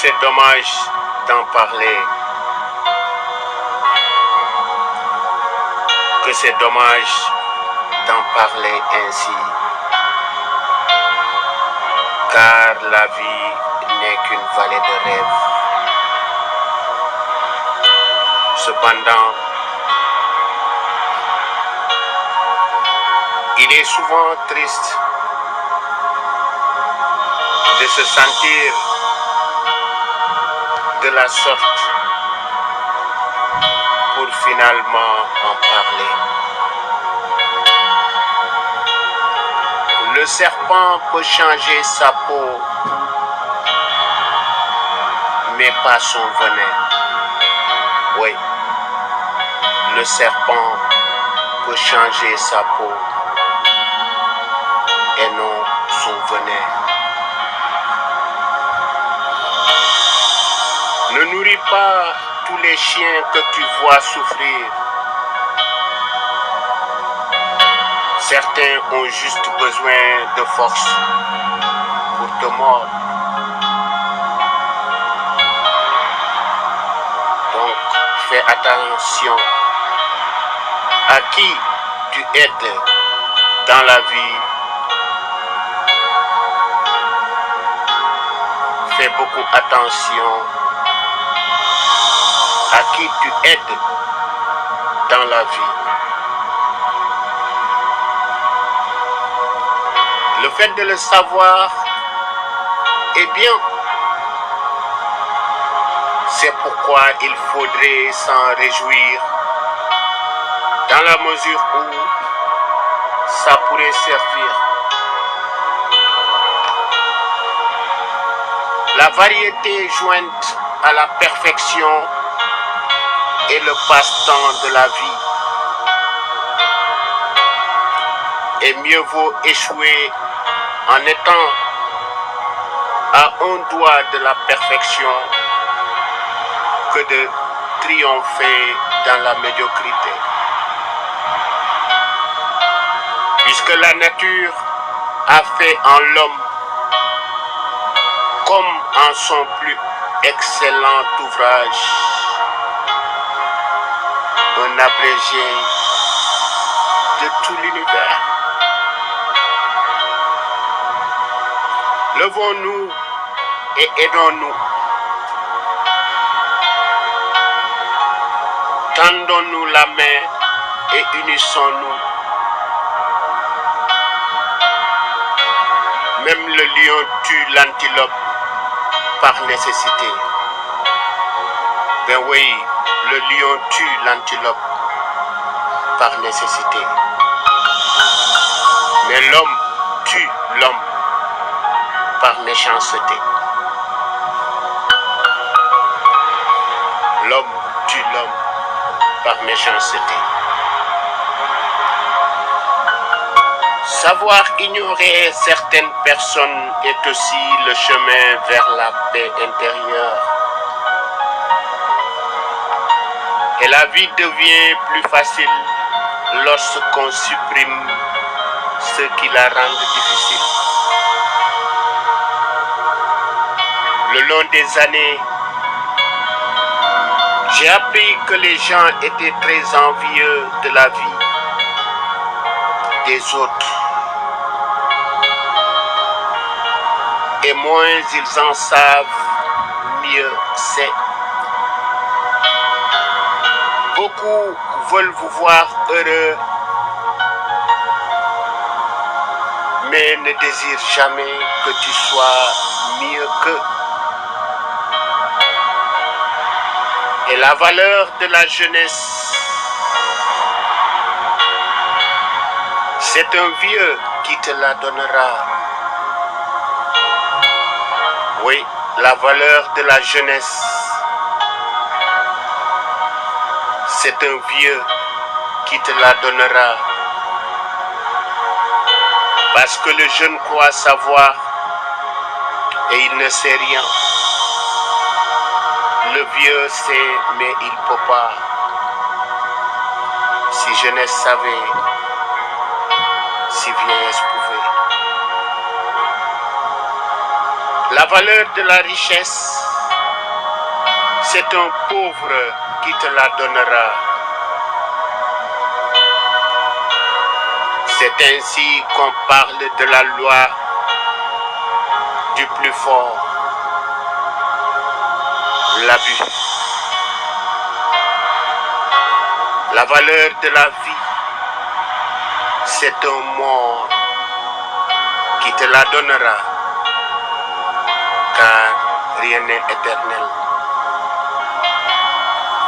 c'est dommage d'en parler, que c'est dommage d'en parler ainsi, car la vie n'est qu'une vallée de rêves. Cependant, il est souvent triste de se sentir de la sorte pour finalement en parler. Le serpent peut changer sa peau, mais pas son venin. Oui, le serpent peut changer sa peau et non son venin. Ne nourris pas tous les chiens que tu vois souffrir. Certains ont juste besoin de force pour te mordre. Donc, fais attention à qui tu aides dans la vie. Fais beaucoup attention à qui tu aides dans la vie. Le fait de le savoir est bien. C'est pourquoi il faudrait s'en réjouir dans la mesure où ça pourrait servir. La variété jointe à la perfection est le passe-temps de la vie. Et mieux vaut échouer en étant à un doigt de la perfection que de triompher dans la médiocrité. Puisque la nature a fait en l'homme, comme en son plus excellent ouvrage, un abrégé de tout l'univers. Levons-nous et aidons-nous. Tendons-nous la main et unissons-nous. Même le lion tue l'antilope par nécessité. Ben oui, le lion tue l'antilope par nécessité. Mais l'homme tue l'homme par méchanceté. L'homme tue l'homme par méchanceté. Savoir ignorer certaines personnes est aussi le chemin vers la paix intérieure. Et la vie devient plus facile lorsqu'on supprime ce qui la rend difficile. Le long des années, j'ai appris que les gens étaient très envieux de la vie des autres. Et moins ils en savent, mieux c'est. Beaucoup veulent vous voir heureux, mais ne désirent jamais que tu sois mieux qu'eux. Et la valeur de la jeunesse, c'est un vieux qui te la donnera. Oui, la valeur de la jeunesse, c'est un vieux qui te la donnera. Parce que le jeune croit savoir et il ne sait rien. Le vieux sait, mais il ne peut pas. Si jeunesse savait, si vieillesse pouvait. La valeur de la richesse, c'est un pauvre qui te la donnera. C'est ainsi qu'on parle de la loi du plus fort, l'abus. La valeur de la vie, c'est un mort qui te la donnera, car rien n'est éternel.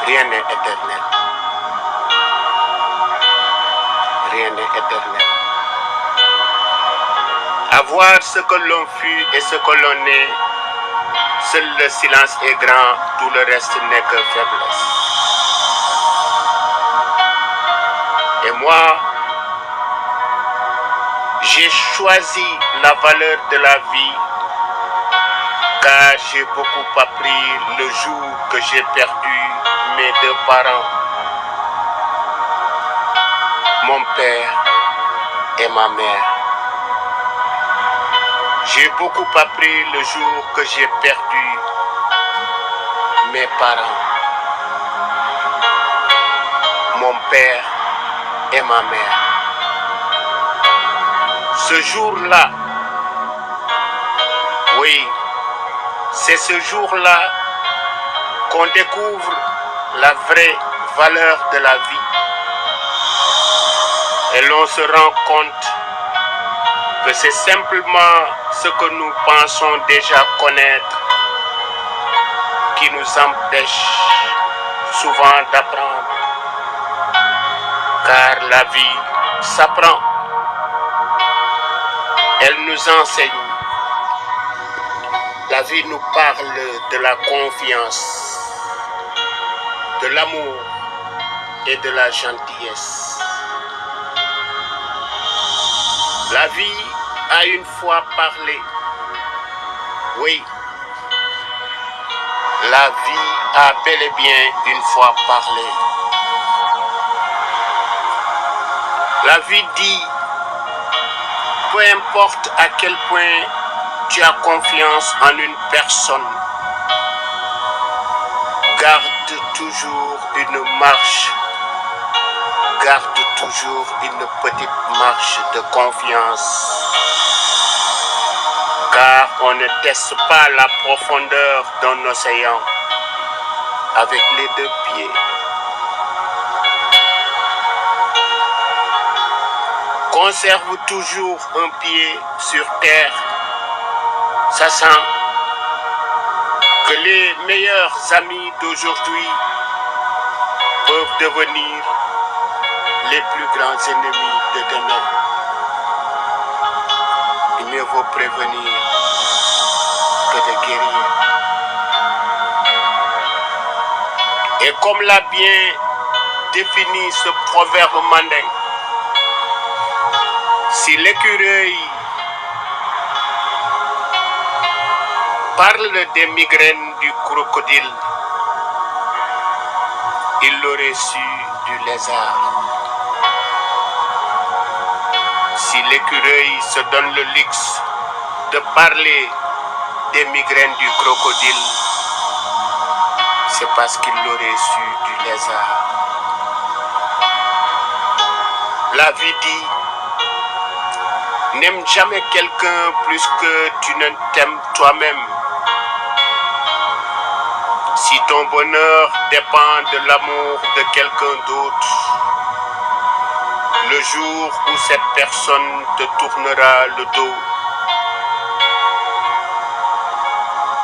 Rien n'est éternel. Rien n'est éternel. Avoir ce que l'on fut et ce que l'on est, seul le silence est grand, tout le reste n'est que faiblesse. Et moi, j'ai choisi la valeur de la vie, car j'ai beaucoup appris le jour que j'ai perdu mes deux parents, mon père et ma mère. J'ai beaucoup appris le jour que j'ai perdu mes parents, mon père et ma mère. Ce jour-là, oui, c'est ce jour-là qu'on découvre la vraie valeur de la vie. Et l'on se rend compte que c'est simplement ce que nous pensons déjà connaître qui nous empêche souvent d'apprendre. Car la vie s'apprend. Elle nous enseigne. La vie nous parle de la confiance, de l'amour et de la gentillesse. La vie a une fois parlé. Oui, la vie a bel et bien une fois parlé. La vie dit, peu importe à quel point tu as confiance en une personne, garde toujours une marche, garde toujours une petite marche de confiance. Car on ne teste pas la profondeur d'un océan avec les deux pieds. Conserve toujours un pied sur terre, sachant que les meilleurs amis d'aujourd'hui peuvent devenir les plus grands ennemis de demain. Il mieux vaut prévenir que de guérir. Et comme l'a bien défini ce proverbe mandin, si l'écureuil parle des migraines du crocodile, il l'aurait su du lézard. Si l'écureuil se donne le luxe de parler des migraines du crocodile, c'est parce qu'il l'aurait su du lézard. La vie dit, n'aime jamais quelqu'un plus que tu ne t'aimes toi-même. Si ton bonheur dépend de l'amour de quelqu'un d'autre, le jour où cette personne te tournera le dos,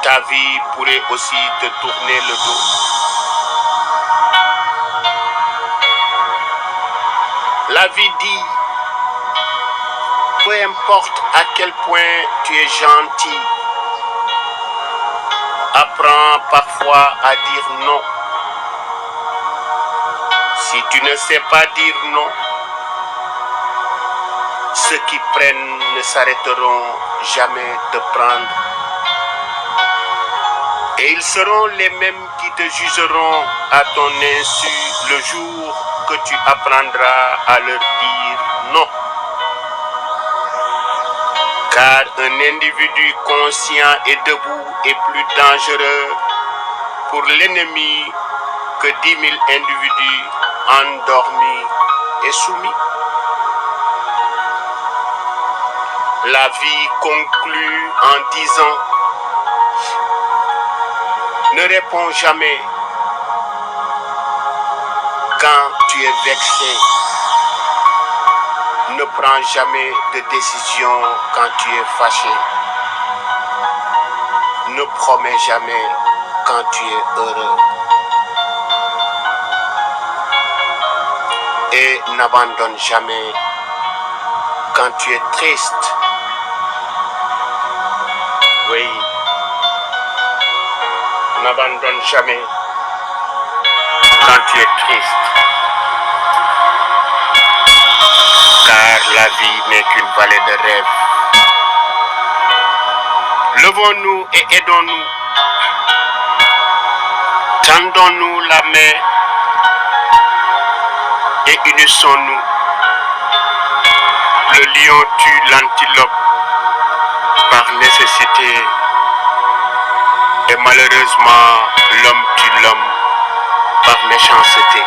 ta vie pourrait aussi te tourner le dos. La vie dit, peu importe à quel point tu es gentil, apprends parfois à dire non. Si tu ne sais pas dire non, ceux qui prennent ne s'arrêteront jamais de prendre. Et ils seront les mêmes qui te jugeront à ton insu le jour que tu apprendras à leur dire non. Car un individu conscient et debout est plus dangereux pour l'ennemi que 10 000 individus endormis et soumis. La vie conclut en disant: ne réponds jamais quand tu es vexé. Ne prends jamais de décision quand tu es fâché. Ne promets jamais quand tu es heureux. Et n'abandonne jamais quand tu es triste. Oui, n'abandonne jamais quand tu es triste. Car la vie n'est qu'une vallée de rêves. Levons-nous et aidons-nous. Tendons-nous la main et unissons-nous. Le lion tue l'antilope par nécessité et malheureusement l'homme tue l'homme par méchanceté.